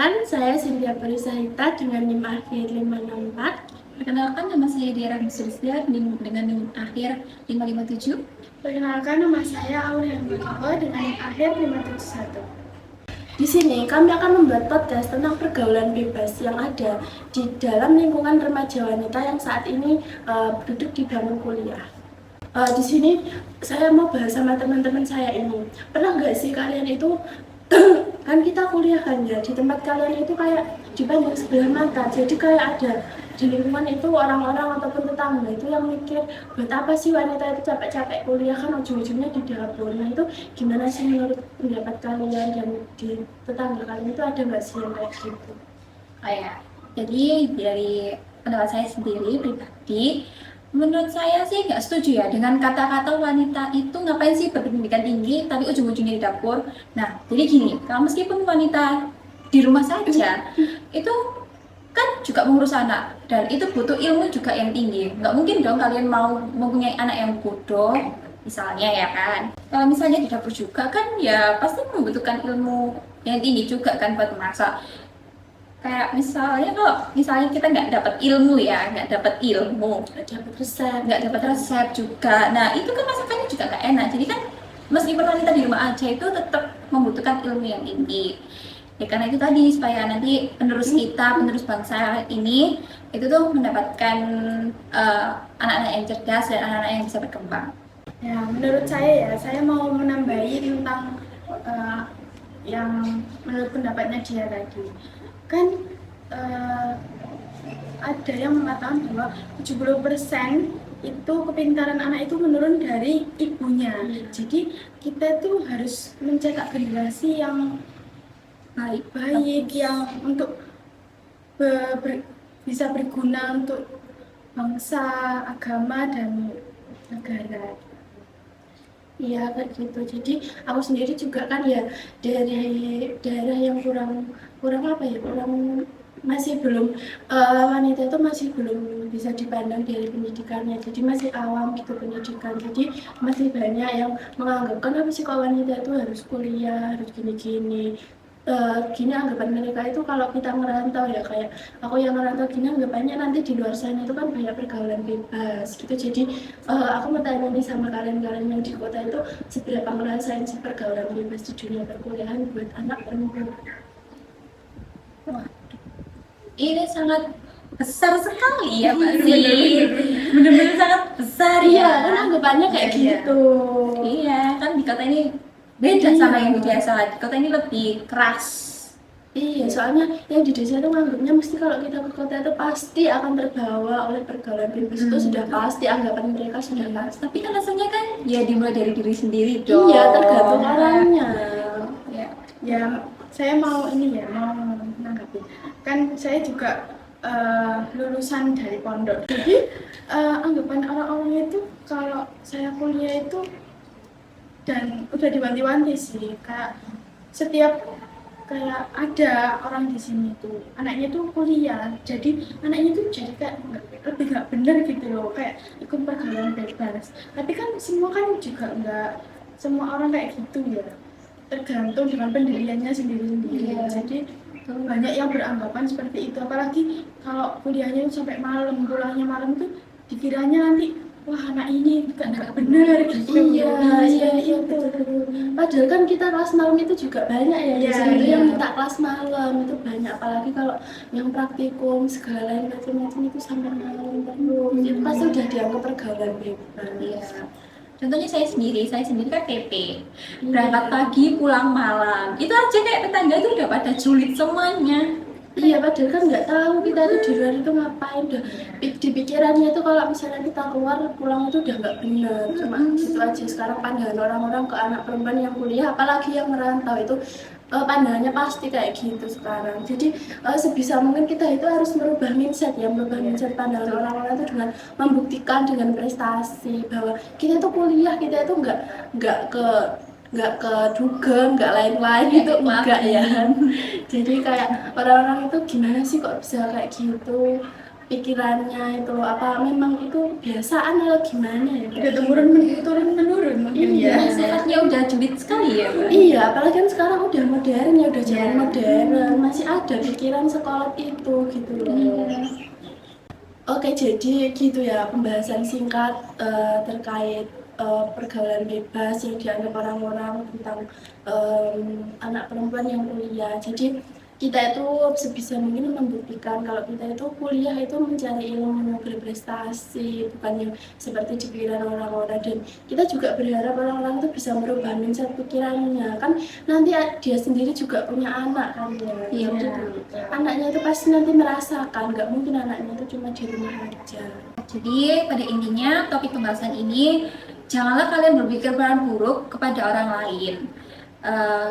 Perkenalkan, saya Cynthia Purisahita dengan NIM akhir 564. Perkenalkan, nama saya Dera Sulistya dengan NIM akhir 557. Perkenalkan, nama saya Aulia Mutoko dengan NIM akhir 571. Di sini kami akan membuat podcast tentang pergaulan bebas yang ada di dalam lingkungan remaja wanita yang saat ini duduk di bangku kuliah. Di sini saya mau bahas sama teman-teman saya ini. Pernah nggak sih kalian itu kan kita kuliah kan ya, di tempat kalian itu kayak dipandang sebelah mata, jadi kayak ada di lingkungan itu orang-orang ataupun tetangga itu yang mikir buat apa sih wanita itu capek-capek kuliah kan ujung-ujungnya di dapur. Nah itu gimana sih menurut pendapat kalian dan di tetangga kalian itu ada nggak sih yang kayak gitu? Jadi dari pendapat saya sendiri pribadi, menurut saya sih nggak setuju ya dengan kata-kata wanita itu ngapain sih berpendidikan tinggi tapi ujung-ujungnya di dapur. Nah, jadi gini, kalau meskipun wanita di rumah saja itu kan juga mengurus anak dan itu butuh ilmu juga yang tinggi. Nggak mungkin dong kalian mau mempunyai anak yang bodoh misalnya ya kan. Kalau misalnya di dapur juga kan ya pasti membutuhkan ilmu yang tinggi juga kan buat masak. Kayak misalnya kalau misalnya kita nggak dapat ilmu ya, nggak dapat Nggak dapat resep juga. Nah itu kan masakannya juga nggak enak. Jadi kan meskipun wanita di rumah aja itu tetap membutuhkan ilmu yang tinggi. Ya karena itu tadi supaya nanti penerus kita, penerus bangsa ini itu tuh mendapatkan anak-anak yang cerdas dan anak-anak yang bisa berkembang. Ya, menurut saya mau menambahi tentang yang menurut pendapatnya dia tadi. Kan ada yang mengatakan bahwa 70% itu kepintaran anak itu menurun dari ibunya. Jadi kita tuh harus mencetak generasi yang baik yang untuk bisa berguna untuk bangsa, agama, dan negara. Iya kan gitu. Jadi aku sendiri juga kan ya dari daerah yang kurang apa ya, kurang masih belum wanita itu masih belum bisa dipandang dari pendidikannya. Jadi masih awam gitu pendidikan. Jadi masih banyak yang menganggap kenapa sih kok wanita itu harus kuliah, harus gini-gini. Gini anggapan mereka itu kalau kita ngerantau ya, kayak aku yang ngerantau gini anggapannya nanti di luar sana itu kan banyak pergaulan bebas gitu. Jadi aku mau tanya nih sama kalian yang di kota itu seberapa ngerasain sih pergaulan bebas di dunia perkuliahan buat anak perempuan? Wah, ini sangat besar sekali ya Pak sih. Benar-benar sangat besar Iya ya. kan anggapannya kayak Iya. gitu. Iya, kan di kota ini beda Iya. sama yang di desa. Di kota ini lebih keras. Iya, soalnya yang di desa itu nganggapnya mesti kalau kita ke kota itu pasti akan terbawa oleh pergaulan bebas. Itu sudah pasti, anggapan mereka sudah pasti. Tapi kan rasanya kan ya dimulai dari diri sendiri dong. Iya, tergantung orangnya. Ya, saya mau menanggapi. Kan saya juga lulusan dari pondok. Jadi anggapan orang-orang itu kalau saya kuliah itu dan udah diwanti-wanti sih, kayak setiap kayak ada orang di sini tuh anaknya tuh kuliah, jadi anaknya tuh jadi kayak lebih nggak bener gitu loh, kayak ikut pergaulan bebas. Tapi kan semua kan juga nggak semua orang kayak gitu ya, tergantung dengan pendiriannya sendiri-sendiri. Iya. Jadi banyak yang beranggapan seperti itu, apalagi kalau kuliahnya itu sampai malam, pulangnya malam tuh dikiranya nanti wah anak ini nggak bener gitu. Iya, betul. Padahal kan kita kelas malam itu juga banyak ya, di Iya, sini tuh iya. yang minta kelas malam itu banyak, apalagi kalau yang praktikum segala lain macam-macam itu sampai malam terus. Itu pasti udah dianggap pergaulan bebas. Iya. Contohnya saya sendiri kan PP. Berangkat pagi, pulang malam. Itu aja kayak tetangga itu udah pada julid semuanya. Iya, padahal kan nggak tahu kita tuh di luar itu ngapain, udah di pikirannya itu kalau misalnya kita keluar pulang itu udah nggak benar, cuma gitu aja. Sekarang pandangan orang-orang ke anak perempuan yang kuliah apalagi yang merantau itu pandangannya pasti kayak gitu sekarang. Jadi sebisa mungkin kita itu harus merubah mindset ya, merubah mindset pandangan orang-orang itu dengan membuktikan dengan prestasi bahwa kita itu kuliah, kita itu nggak ke dugem, nggak lain-lain itu enggak ya. Jadi kayak orang-orang itu gimana sih kok bisa kayak gitu, pikirannya itu apa memang itu biasaan atau gimana ya Kak? Udah turun menurun mungkin Iya. ya. Sifatnya udah julid sekali ya, Mbak. Iya, apalagi kan sekarang udah modern ya, udah zaman Iya. modern, masih ada pikiran sekolot itu gitu loh. Oke, jadi gitu ya pembahasan singkat terkait pergaulan bebas yang dianggap orang-orang tentang anak perempuan yang kuliah. Jadi kita itu sebisa mungkin membuktikan kalau kita itu kuliah itu mencari ilmu berprestasi, bukan yang seperti dikira orang-orang. Dan kita juga berharap orang-orang itu bisa merubah mindset pikirannya. Kan nanti dia sendiri juga punya anak kan ya. Iya. Jadi anaknya itu pasti nanti merasakan, nggak mungkin anaknya itu cuma di rumah aja. Jadi pada intinya topik pembahasan ini, janganlah kalian berpikir buruk kepada orang lain.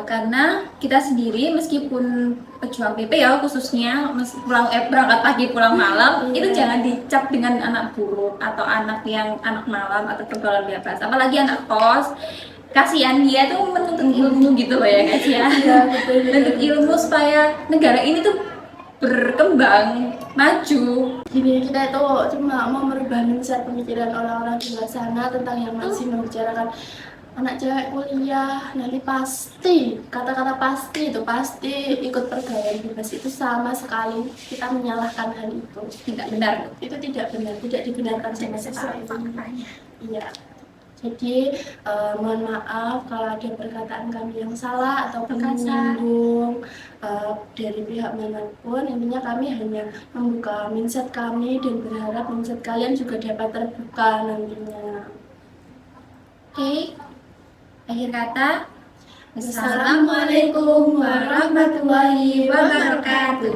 Karena kita sendiri meskipun pejuang PP ya khususnya berangkat pagi pulang malam, itu jangan dicap dengan anak buruk atau anak malam atau pergaulan bebas, apalagi anak kos. Kasihan dia tuh menuntut ilmu gitu loh ya guys ya. Menuntut ilmu supaya negara ini tuh berkembang maju. Gini, kita itu cuma mau merubah mindset pemikiran orang-orang di luar sana tentang yang masih membicarakan anak cewek kuliah nanti pasti, kata-kata pasti itu pasti ikut pergaulan bebas, itu sama sekali kita menyalahkan hal itu. Tidak benar. Itu tidak benar, tidak dibenarkan sama sekali. Iya. Jadi mohon maaf kalau ada perkataan kami yang salah atau menyinggung dari pihak manapun. Intinya kami hanya membuka mindset kami dan berharap mindset kalian juga dapat terbuka nantinya. Oke. Akhir kata, Assalamualaikum warahmatullahi wabarakatuh.